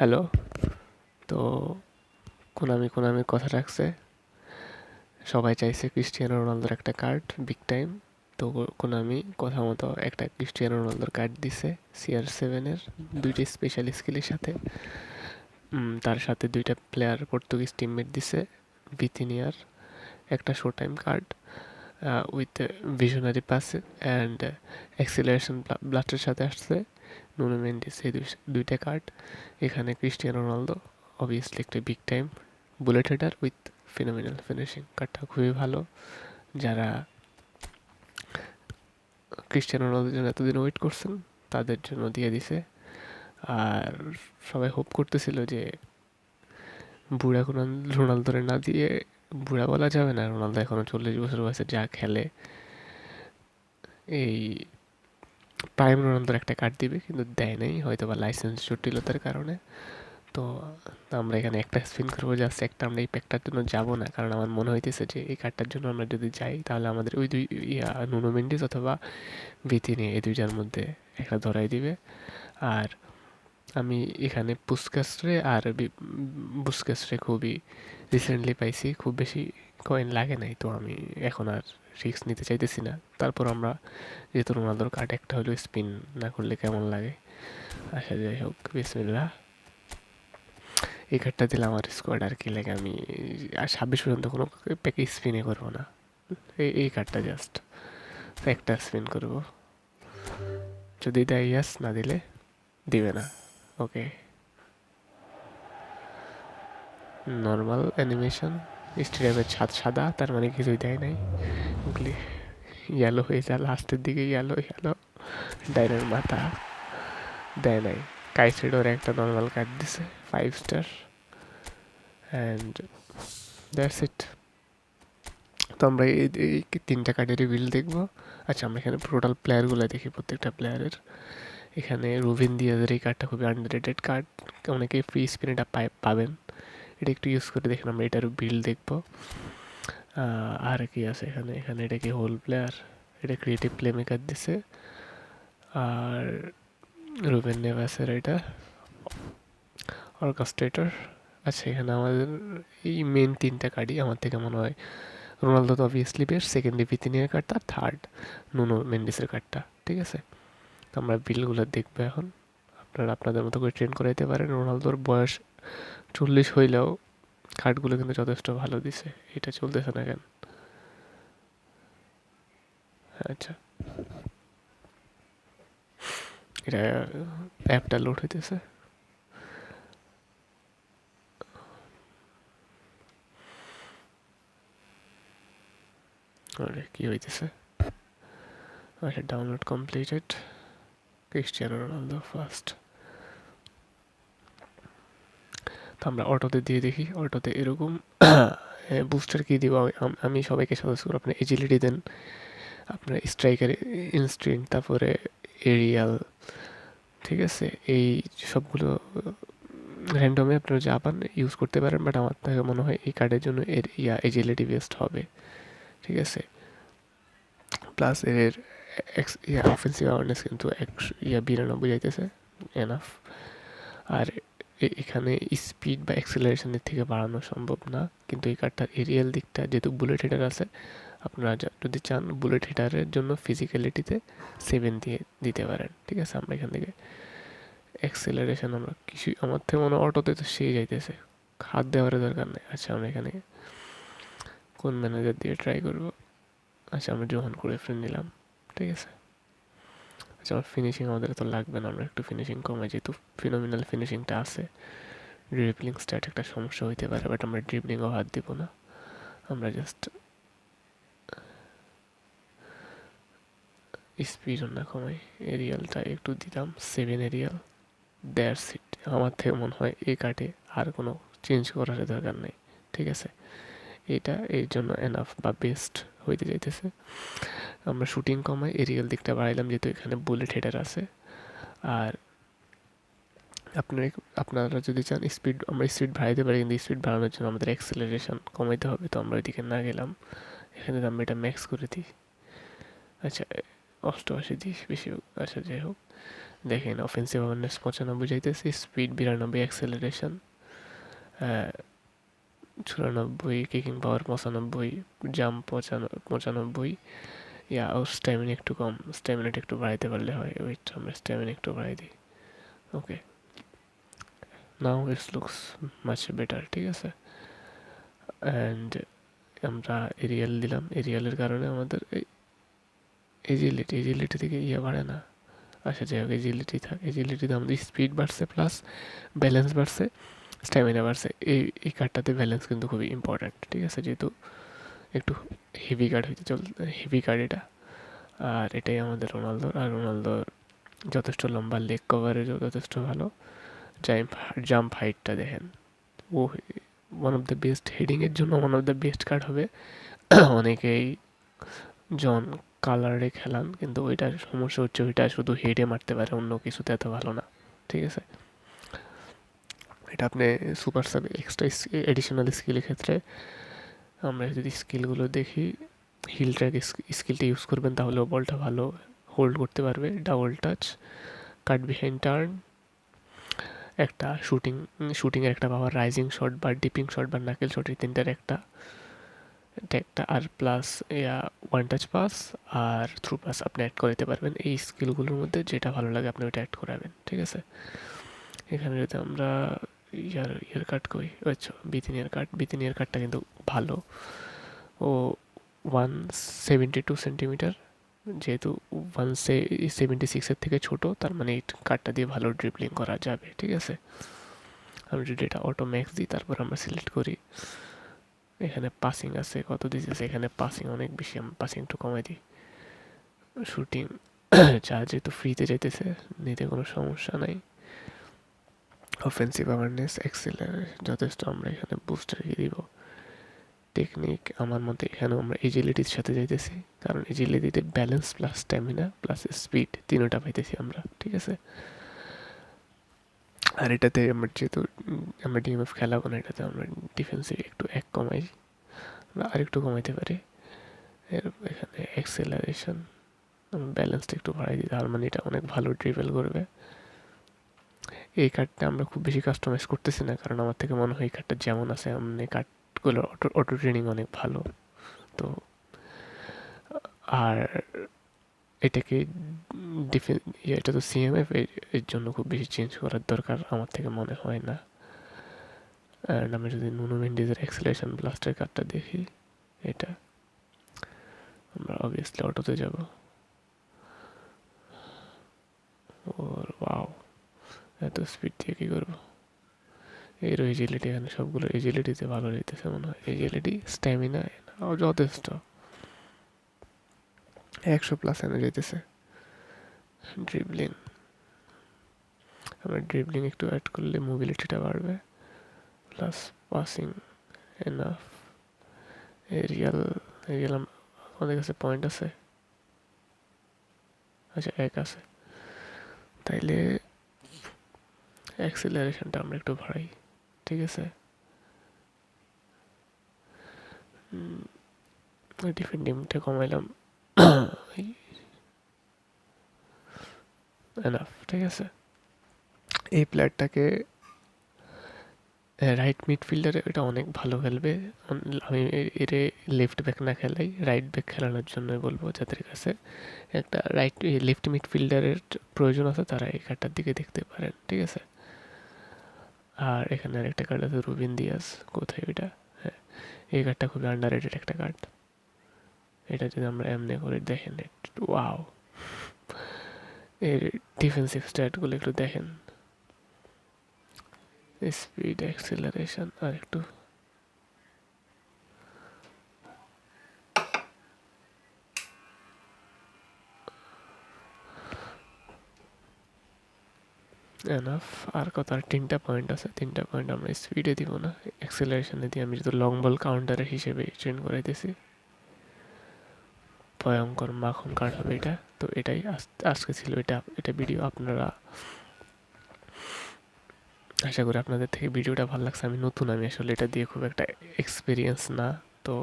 Hello. তো কোনামির কথা রাখছে, সবাই চাইছে ক্রিস্টিয়ানো রোনালদোর একটা কার্ড বিগ টাইম। তো কোনামি কথা মতো একটা ক্রিস্টিয়ানো রোনালদোর কার্ড দিছে CR7-এর দুইটি স্পেশাল স্কিলের সাথে। তার সাথে দুইটা প্লেয়ার পর্তুগিজ টিমমেট দিছে, ভিতিনিয়ার একটা show time card with visionary pass and acceleration ব্লাস্টের সাথে আসছে নুনো মেন্ডিস। এই দুইটা কার্ড। এখানে ক্রিস্টিয়ানো রোনালদো অবভিয়াসলি একটা big time bullet header with phenomenal finishing. কার্ডটা খুবই ভালো। যারা ক্রিস্টিয়ানো রোনালদোর জন্য এতদিন ওয়েট করছেন তাদের জন্য দিয়ে দিছে। আর সবাই হোপ করতেছিল যে বুড়া রোনালদোরে না দিয়ে, বুড়া বলা যাবে না, রোনালদো এখনো 40 বছর বয়সে, যা খেলে এই প্রাইম রোনালদোর একটা কার্ড দিবে, কিন্তু দেয় নাই, হয়তো বা লাইসেন্স জটিলতার কারণে। তো আমরা এখানে একটা স্পিন করবো, জাস্ট একটা। আমরা এই প্যাকটার জন্য যাবো না, কারণ আমার মনে হইতেছে যে এই কার্ডটার জন্য আমরা যদি যাই তাহলে আমাদের ওই দুই নুনো মেন্ডিস অথবা ভিতিনি, এই দুইটার মধ্যে একটা ধরাই দিবে। আর আমি এখানে বুস্কাসরে খুবই রিসেন্টলি পাইছি, খুব বেশি কয়েন লাগে নাই, তো আমি এখন আর রিস্ক নিতে চাইতেছি না। তারপর আমরা যেহেতু রোনালদোর কার্ড একটা হলেও স্পিন না করলে কেমন লাগে। আচ্ছা, যাই হোক, বিসমিল্লাহ। এই কার্ডটা দিলে আমার স্কোয়াড আর কি লাগে, আমি আর 26 পর্যন্ত কোনো প্যাকে স্পিনে করবো না। এই কার্ডটা জাস্ট একটা স্পিন করবো, যদি দেয় ইয়াস, না দিলে দিবে না। ওকে, নর্মাল অ্যানিমেশন। স্টেডিয়ামের ছাদ সাদা, তার মানে কিছুই দেয় নাই। ইয়েলো হয়ে যায় লাস্টের দিকে, ইয়েলো ইয়েলো। ডাইনের মাথা দেয় নাই। কাইসেডোর একটা নর্মাল কার্ড দিছে 5 স্টার, অ্যান্ড দ্যাটস ইট। তো আমরা এই তিনটা কার্ডেরই বিল দেখবো। আচ্ছা, আমরা এখানে টোটাল প্লেয়ারগুলো দেখি, প্রত্যেকটা প্লেয়ারের। এখানে রুবিন দিয়াজের এই কার্ডটা খুবই আন্ডাররেটেড কার্ড, অনেকে ফ্রি স্পিন এটা পাবেন। এটা একটু ইউজ করে দেখুন, আমরা এটারও বিল দেখবো। আর কি আছে এখানে, এটা কি হোল প্লেয়ার, এটা ক্রিয়েটিভ প্লে মেকার দিছে। আর রুবেন নেভাসের এটা অর্কেস্ট্রেটর। আচ্ছা, এখানে আমাদের এই মেন তিনটা কার্ডই আমার থেকে মনে হয় রোনালদো তো অবভিয়াসলি বেস্ট, সেকেন্ডলি ভিতিনিয়ার কার্ডটা, থার্ড নুনো মেন্ডিসের কার্ডটা। ঠিক আছে, তো আমরা বিলগুলো দেখবো এখন। আপনারা আপনাদের মতো করে ট্রেন করাইতে পারেন। রোনালদোর বয়স 40 হইলেও কার্ডগুলো কিন্তু যথেষ্ট ভালো দিছে। এটা চলতেছে না কেন? আচ্ছা, এটা অ্যাপটা লোড হইতেছে। আরে কি হইতেছে? আচ্ছা, download completed. Cristiano Ronaldo first. তো আমরা অটোতে দিয়ে দেখি। অটোতে এরকম বুস্টার কি দিব, আমি সবাইকে সাজেস্ট করব আপনি এজিলিটি দেন, আপনার স্ট্রাইকার ইনস্ট্রিন্ট, তারপরে এরিয়াল। ঠিক আছে, এই সবগুলো র্যান্ডমে আপনারা যা পান ইউজ করতে পারেন, বাট আমার থেকে মনে হয় এই কার্ডের জন্য এর এজিলিটি বেস্ট হবে। ঠিক আছে, প্লাস এর অফেন্সিভ অ্যাওয়ারনেস কিন্তু 92 যাইতেছে, এনাফ। আর এখানে স্পিড বা অ্যাক্সেলারেশনের থেকে বাড়ানো সম্ভব না, কিন্তু এই কার্ডটার এরিয়াল দিকটা যেহেতু বুলেট হিটার আছে, আপনারা যদি চান বুলেট হিটারের জন্য ফিজিক্যালিটিতে 7 দিয়ে দিতে পারেন। ঠিক আছে, আমরা এখান থেকে অ্যাক্সেলারেশন আমরা কিছু, আমার থেকে মনে অটোতে তো সে যাইতেছে, হাত দেওয়ার দরকার নেই। আচ্ছা, আমরা এখানে কোন ম্যানেজার দিয়ে ট্রাই করব? আচ্ছা, আমরা জোহান করে ফ্রেন্ড নিলাম। ঠিক আছে, আচ্ছা, আমার ফিনিশিং আমাদের তো লাগবে না, আমরা একটু ফিনিশিং কমাই, যেহেতু ফিনোমিনাল ফিনিশিংটা আছে। ড্রিবলিং স্ট্যাট একটা সমস্যা হইতে পারে, বাট আমরা ড্রিবলিংও হাত দিব না, আমরা জাস্ট স্পিড না কমাই। এরিয়ালটা একটু দিতাম 7 এরিয়াল, দ্যাটস ইট। আমার থেকে মনে হয় এই কার্ডে আর কোনো চেঞ্জ করার দরকার নেই। ঠিক আছে, এটা এর জন্য এনাফ বা বেস্ট হইতে যাইতেছে। আমরা শুটিং কমাই, এরিয়াল দিকটা বাড়াইলাম, যেহেতু এখানে বুলেট হেডার আছে। আর আপনারা যদি চান স্পিড, আমরা স্পিড বাড়াইতে পারি, কিন্তু স্পিড বাড়ানোর জন্য আমাদের অ্যাক্সেলারেশন কমাইতে হবে, তো আমরা ওইদিকে না গেলাম। এখানে আমরা এটা ম্যাক্স করে দিই। আচ্ছা, 88 দিই, বেশি হোক। আচ্ছা, যাই হোক, দেখেন অফেন্সিভ অ্যাওয়ারনেস 95 যাইতেছি, স্পিড 92, অ্যাক্সেলারেশন 94, কিকিং পাওয়ার 95, জাম্প 95, ইয়া ও স্ট্যামিনা একটু কম, স্ট্যামিনাটা একটু বাড়াইতে পারলে হয়, ওয়েট আমরা স্ট্যামিনা একটু বাড়াই দিই। Okay, now it's looks much better, ঠিক আছে। অ্যান্ড আমরা এরিয়াল দিলাম, এরিয়ালের কারণে আমাদের এজিলিটি থেকে ইয়ে বাড়ে না। আচ্ছা যাই হোক, এজিলিটিতে আমাদের স্পিড বাড়ছে প্লাস ব্যালেন্স বাড়ছে, স্ট্যামিনা বাড়ছে। এই কার্ডটাতে ব্যালেন্স কিন্তু খুবই ইম্পর্ট্যান্ট, ঠিক আছে, যেহেতু একটু হেভি কার্ড হইতে হেভি কার্ড এটা। আর এটাই আমাদের রোনালদোর, আর রোনালদোর যথেষ্ট লম্বা, লেগ কভারেজও যথেষ্ট ভালো। জাম্প হাইটটা দেখেন, ও ওয়ান অফ দ্য বেস্ট, হেডিংয়ের জন্য one of the best card হবে। অনেকেই জন কালারে খেলান, কিন্তু ওইটার সমস্যা হচ্ছে ওইটা শুধু হেডে মারতে পারে, অন্য কিছুতে এত ভালো না, ঠিক আছে। এটা আপনি সুপার সাব এক্সট্রা এডিশনাল স্কিলের ক্ষেত্রে, আমরা যদি স্কিলগুলো দেখি, হিল ট্র্যাক স্কিলটা ইউজ করবেন তাহলেও বলটা ভালো হোল্ড করতে পারবে। ডাবল টাচ, কাট বিহাইন্ড টার্ন, একটা শুটিংয়ের একটা পাওয়ার, রাইজিং শট বা ডিপিং শট বা নাকেল শট, এই তিনটার একটা, এটা একটা, আর প্লাস ইয়া ওয়ান টাচ পাস আর থ্রু পাস আপনি অ্যাড করে দিতে পারবেন। এই স্কিলগুলোর মধ্যে যেটা ভালো লাগে আপনি ওইটা অ্যাড করাবেন, ঠিক আছে। এখানে যদি আমরা ইয়ার কাট করি, আচ্ছা বিতিনিয়ার কাটটা কিন্তু ভালো। ও 172 সেন্টিমিটার, যেহেতু 176-এর থেকে ছোট, তার মানে এই কার্ডটা দিয়ে ভালো ড্রিবলিং করা যাবে, ঠিক আছে। আমি যদি এটা অটো ম্যাক্স দিই, তারপর আমরা সিলেক্ট করি, এখানে পাসিং আছে কত দিতেছে, এখানে পাসিং অনেক বেশি, আমি পাসিং একটু কমাই দিই। শুটিং যা যেহেতু ফ্রিতে যাইতেছে, নিতে কোনো সমস্যা নাই। অফেন্সিভ অ্যাওয়ারনেস, এক্সেলার যথেষ্ট, আমরা এখানে বুস্টার দিব। টেকনিক আমার মতে এখানেও আমরা এজিলিটির সাথে যাইতেছি, কারণ এজিলিটিতে balance plus stamina plus speed তিনোটা পাইতেছি আমরা, ঠিক আছে। আর এটাতে আমরা যেহেতু আমরা ডিএমএফ খেলাবো না, এটাতে আমরা ডিফেন্সিভ একটু এক কমাই, আমরা আরেকটু কমাইতে পারি। এখানে অ্যাক্সেলারেশন ব্যালেন্সটা একটু বাড়াই দিই, তার মানে এটা অনেক ভালো ড্রিবেল করবে। এই কার্ডটা আমরা খুব বেশি কাস্টমাইজ করতেছি না, কারণ আমার থেকে মনে হয় এই কার্ডটা যেমন আছে এমনি কার্ডগুলোর অটো ট্রেনিং অনেক ভালো। তো আর এটাকে এটা তো সিএমএফ, এর জন্য খুব বেশি চেঞ্জ করার দরকার আমার থেকে মনে হয় না। অ্যান্ড আমি যদি নুনো মেন্ডিজের অ্যাক্সেলারেশন ব্লাস্টার কার্ডটা দেখি, এটা আমরা অবভিয়াসলি অটোতে যাব। ওর ওয়াও, এত স্পিড দিয়ে কী করবো। এর এজিলিটি, এখানে সবগুলো এজিলিটিতে ভালো দিতেছে মনে হয়, এজিলিটি স্ট্যামিনা যথেষ্ট, 100+ এনে যেতেছে। ড্রিবলিং, আমরা ড্রিবলিং একটু অ্যাড করলে মোবিলিটিটা বাড়বে, plus passing enough. Aerial aerial আমাদের কাছে পয়েন্ট আছে, আচ্ছা 1 আছে, তাইলে অ্যাক্সেলারেশনটা আমরা একটু বাড়াই, ঠিক আছে। ডিফেন্ডিংটা কমাইলাম, এনাফ, ঠিক আছে। এই প্লেয়ারটাকে রাইট মিডফিল্ডারে এটা অনেক ভালো খেলবে। আমি এরে লেফট ব্যাক না খেলাই, রাইট ব্যাক খেলানোর জন্যই বলবো, যাদের কাছে একটা লেফট মিডফিল্ডারের প্রয়োজন আছে তারা এই কার্ডটার দিকে দেখতে পারেন, ঠিক আছে। আর এখানে আরেকটা কার্ড আছে রুবিন দিয়াস, কোথায় ওইটা, হ্যাঁ এই কার্ডটা খুবই আন্ডার রেটেড একটা কার্ড। এটা যদি আমরা এমনি করে দেখেন, ওয়াও, এর ডিফেন্সিভ স্ট্যাটগুলো একটু দেখেন, স্পিড, অ্যাক্সেলারেশন, আর একটু এনাফ। আর কত, আর 3টা পয়েন্ট আছে, 3টা পয়েন্ট আমরা স্পিডে দিব না, অ্যাক্সেলারেশনে দিয়ে আমি যদি লং বল কাউন্টারের হিসেবে ট্রেন করাইতেছি। ভয়ঙ্কর মাখন কার্ড হবে এটা। তো এটাই আজকে ছিল, এটা ভিডিও। আপনারা, আশা করি আপনাদের থেকে ভিডিওটা ভালো লাগছে। আমি নতুন, আমি আসলে এটা দিয়ে খুব একটা এক্সপিরিয়েন্স না, তো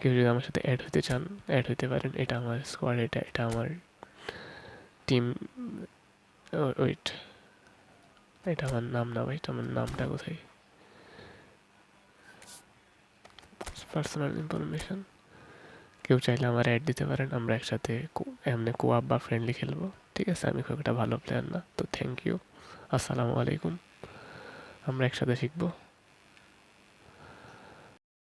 কেউ যদি আমার সাথে অ্যাড হতে চান অ্যাড হতে পারেন। এটা আমার স্কোয়াড, এটা আমার টিম ওয়েট, এটা আমার নাম না ভাই, এটা আমার নামটা কোথায়? Personal information. কেউ চাইলে আমার অ্যাড দিতে পারেন, আমরা একসাথে এমনি কোয়াপ বা ফ্রেন্ডলি খেলবো। ঠিক আছে, আমি খুব একটা ভালো প্লেয়ার না, তো থ্যাংক ইউ। আসসালামু আলাইকুম, আমরা একসাথে শিখবো।